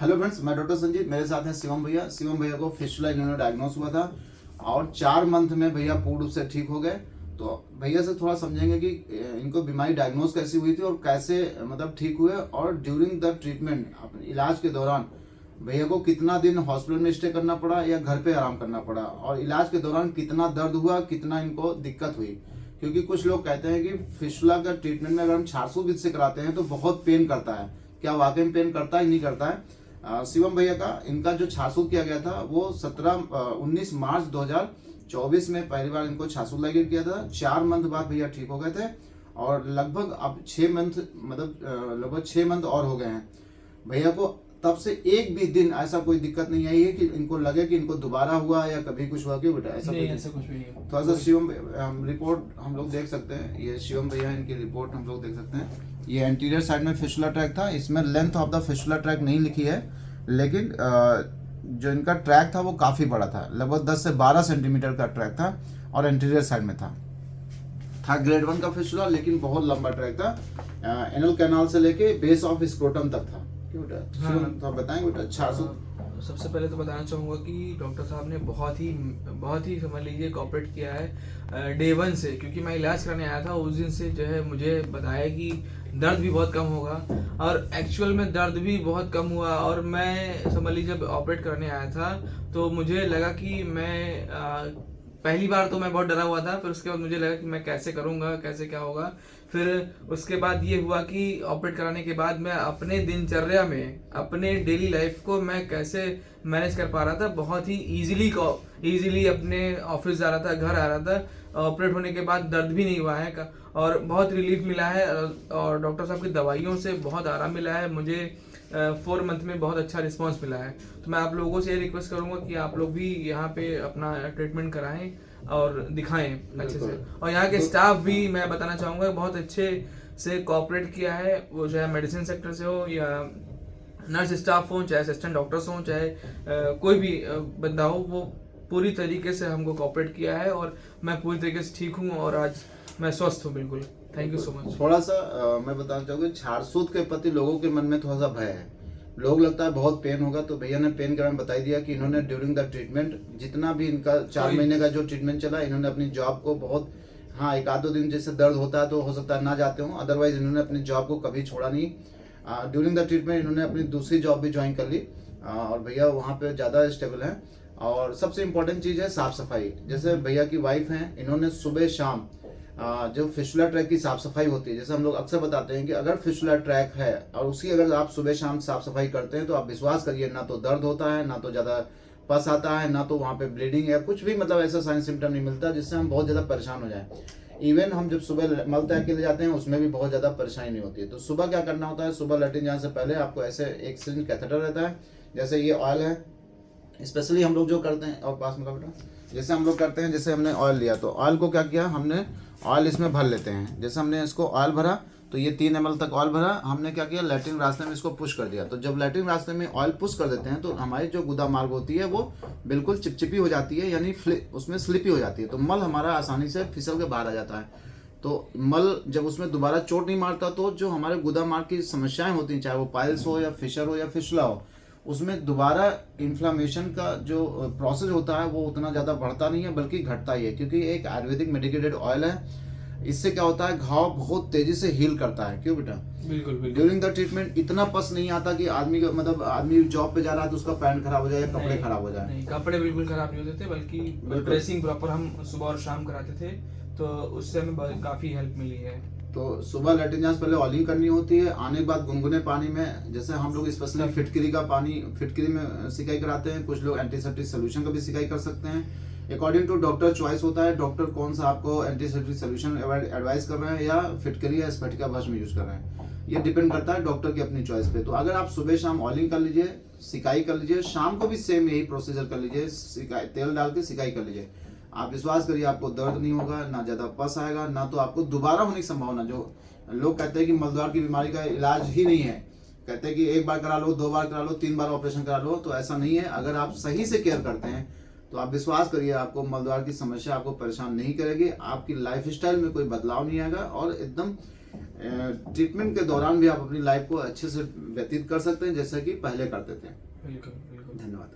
Hello friends, मैं doctor Sanjeet. मेरे साथ हैं शिवम भैया। शिवम भैया को फिस्टुला इन्होंने डायग्नोस हुआ था और 4 मंथ में भैया पूर्ण रूप से ठीक हो गए। तो भैया से थोड़ा समझेंगे कि इनको बीमारी डायग्नोस कैसी हुई थी और कैसे मतलब ठीक हुए, और ड्यूरिंग द ट्रीटमेंट अपने इलाज के दौरान भैया को कितना दिन हॉस्पिटल में स्टे करना पड़ा या घर पे आराम करना पड़ा, और इलाज के दौरान कितना दर्द हुआ, कितना इनको दिक्कत हुई। क्योंकि कुछ लोग कहते हैं कि फिस्टुला का ट्रीटमेंट में अगर हम 400 विधि से कराते हैं तो बहुत पेन करता है। क्या वाकई में पेन करता है? नहीं करता है। शिवम भैया का इनका जो छासू किया गया था वो 19 मार्च 2024 में पहली बार इनको छासू लगे किया था। 4 मंथ बाद भैया ठीक हो गए थे और लगभग अब 6 मंथ लगभग 6 मंथ और हो गए हैं भैया को। तब से एक भी दिन ऐसा कोई दिक्कत नहीं आई है कि इनको लगे कि इनको दोबारा हुआ या कभी कुछ हुआ कि बेटा ऐसा कुछ भी नहीं। थोड़ा सा शिवम रिपोर्ट हम लोग देख सकते हैं। ये शिवम भैया इनकी रिपोर्ट हम लोग देख सकते हैं। ये एंटीरियर साइड में फिस्टुला ट्रैक था। इसमें length of the fistula track नहीं लिखी है, लेकिन जो इनका ट्रैक था वो काफ़ी बड़ा था। लगभग 10 से 12 सेंटीमीटर का ट्रैक था और एंटीरियर साइड में था ग्रेड 1 का फिस्टुला, लेकिन बहुत लंबा ट्रैक था। एनल कैनाल से लेके बेस ऑफ स्क्रोटम तक था। क्यों बेटा? हाँ, तो आप बताएंगे बेटा 400। सबसे पहले तो बताना चाहूँगा कि डॉक्टर साहब ने बहुत ही समझ लीजिए कॉपरेट किया है डे 1 से, क्योंकि मैं इलाज कराने आया था उस दिन से जो है मुझे बताया कि दर्द भी बहुत कम होगा, और एक्चुअल में दर्द भी बहुत कम हुआ। और मैं समझ लीजिए जब ऑपरेट करने आया था तो मुझे लगा कि मैं पहली बार तो मैं बहुत डरा हुआ था, फिर उसके बाद मुझे लगा कि मैं कैसे करूँगा, कैसे क्या होगा। फिर उसके बाद ये हुआ कि ऑपरेट कराने के बाद मैं अपने दिनचर्या में अपने डेली लाइफ को मैं कैसे मैनेज कर पा रहा था। बहुत ही इजीली अपने ऑफिस जा रहा था, घर आ रहा था। ऑपरेट होने के बाद दर्द भी नहीं हुआ है और बहुत रिलीफ मिला है, और डॉक्टर साहब की दवाइयों से बहुत आराम मिला है मुझे। 4 मंथ में बहुत अच्छा रिस्पांस मिला है। तो मैं आप लोगों से ये रिक्वेस्ट करूंगा कि आप लोग भी यहाँ पे अपना ट्रीटमेंट कराएं और दिखाएं अच्छे से। और यहाँ के स्टाफ भी मैं बताना चाहूँगा बहुत अच्छे से कोऑपरेट किया है, वो चाहे मेडिसिन सेक्टर से हो या नर्स स्टाफ हो, चाहे असिस्टेंट डॉक्टर्स हो, चाहे कोई भी बंदा हो, वो पूरी तरीके से हमको कोऑपरेट किया है और मैं पूरी तरीके से ठीक हूँ और आज मैं स्वस्थ हूँ बिल्कुल। Thank you so much. थोड़ा सा मैं बताना चाहूँगा, छारसूत के प्रति लोगों के मन में थोड़ा सा भय है। लोग लगता है बहुत पेन होगा, तो भैया ने पेन के बारे में बता दिया कि इन्होंने ड्यूरिंग द ट्रीटमेंट जितना भी इनका 4 महीने का जो ट्रीटमेंट चला, इन्होंने अपनी जॉब को बहुत, हाँ एक आध दो दिन जैसे दर्द होता है तो हो सकता है ना जाते हों, अदरवाइज इन्होंने अपनी जॉब को कभी छोड़ा नहीं। ड्यूरिंग द ट्रीटमेंट इन्होंने अपनी दूसरी जॉब भी ज्वाइन कर ली और भैया वहाँ पे ज़्यादा स्टेबल हैं। और सबसे इम्पोर्टेंट चीज़ है साफ़ सफाई। जैसे भैया की वाइफ हैं, इन्होंने सुबह शाम जो फिस्टुला ट्रैक की साफ सफाई होती है, जैसे हम लोग अक्सर बताते हैं कि अगर फिस्टुला ट्रैक है और उसकी अगर आप सुबह शाम साफ सफाई करते हैं तो आप विश्वास करिए, ना तो दर्द होता है, ना तो ज़्यादा पस आता है, ना तो वहाँ पे ब्लीडिंग या कुछ भी मतलब ऐसा साइन सिम्टम नहीं मिलता जिससे हम बहुत ज़्यादा परेशान हो जाएं। इवन हम जब सुबह मल त्याग के लिए जाते हैं उसमें भी बहुत ज़्यादा परेशानी नहीं होती है। तो सुबह क्या करना होता है, सुबह लैट्रिन जाने से पहले आपको ऐसे एक सिरिंज कैथेटर रहता है। जैसे ये ऑयल है, स्पेशली हम लोग जो करते हैं, और पास में का बेटा, जैसे हम लोग करते हैं, जैसे हमने ऑयल लिया तो ऑयल को क्या किया, हमने ऑयल इसमें भर लेते हैं। जैसे हमने इसको ऑयल भरा तो ये 3 ml तक ऑयल भरा, हमने क्या किया, लैट्रिन रास्ते में इसको पुश कर दिया। तो जब लैट्रिन रास्ते में ऑयल पुश कर देते हैं तो हमारी जो गुदा मार्ग होती है वो बिल्कुल चिपचिपी हो जाती है, यानी उसमें स्लिपी हो जाती है, तो मल हमारा आसानी से फिसल के बाहर आ जाता है। तो मल जब उसमें दोबारा चोट नहीं मारता तो जो हमारे गुदा मार्ग की समस्याएं होती हैं, चाहे वो पाइल्स हो या फिशर हो या फिसला हो, उसमें दोबारा इन्फ्लामेशन का जो प्रोसेस होता है वो उतना ज़्यादा बढ़ता नहीं है बल्कि घटता ही है, क्योंकि एक आयुर्वेदिक मेडिकेटेड ऑयल है। इससे क्या होता है, घाव बहुत तेजी से हील करता है। क्यों बेटा? बिल्कुल बिल्कुल। ड्यूरिंग द ट्रीटमेंट इतना पस नहीं आता कि आदमी का मतलब आदमी जॉब पे जा रहा है तो उसका पैंट खराब हो जाए या कपड़े खराब हो जाए। नहीं, कपड़े बिल्कुल खराब नहीं होते थे, बल्कि ड्रेसिंग प्रॉपर हम सुबह और शाम कराते थे, तो उससे हमें काफ़ी हेल्प मिली है। तो सुबह लैट्रिन जाने से पहले ऑयलिंग करनी होती है। आने के बाद गुनगुने पानी में, जैसे हम लोग स्पेशली फिटकरी का पानी, फिटकरी में सिकाई कराते हैं। कुछ लोग एंटीसेप्टिक सोल्यूशन का भी सिकाई कर सकते हैं। अकॉर्डिंग टू डॉक्टर चॉइस होता है, डॉक्टर कौन सा आपको एंटीसेप्टिक सोल्यूशन एडवाइस कर रहे हैं या फिटकरी या स्फटिका भस्म यूज कर रहे हैं, ये डिपेंड करता है डॉक्टर की अपनी चॉइस पे। तो अगर आप सुबह शाम ऑयलिंग कर लीजिए, सिकाई कर लीजिए, शाम को भी सेम यही प्रोसीजर कर लीजिए, सिकाई तेल डाल के सिकाई कर लीजिए, आप विश्वास करिए आपको दर्द नहीं होगा, ना ज़्यादा पस आएगा, ना तो आपको दोबारा होने की संभावना। जो लोग कहते हैं कि मलद्वार की बीमारी का इलाज ही नहीं है, कहते हैं कि 1 बार करा लो, 2 बार करा लो, 3 बार ऑपरेशन करा लो, तो ऐसा नहीं है। अगर आप सही से केयर करते हैं तो आप विश्वास करिए आपको मलद्वार की समस्या आपको परेशान नहीं करेगी, आपकी लाइफस्टाइल में कोई बदलाव नहीं आएगा और एकदम ट्रीटमेंट के दौरान भी आप अपनी लाइफ को अच्छे से व्यतीत कर सकते हैं जैसा कि पहले करते थे। बिल्कुल बिल्कुल। धन्यवाद।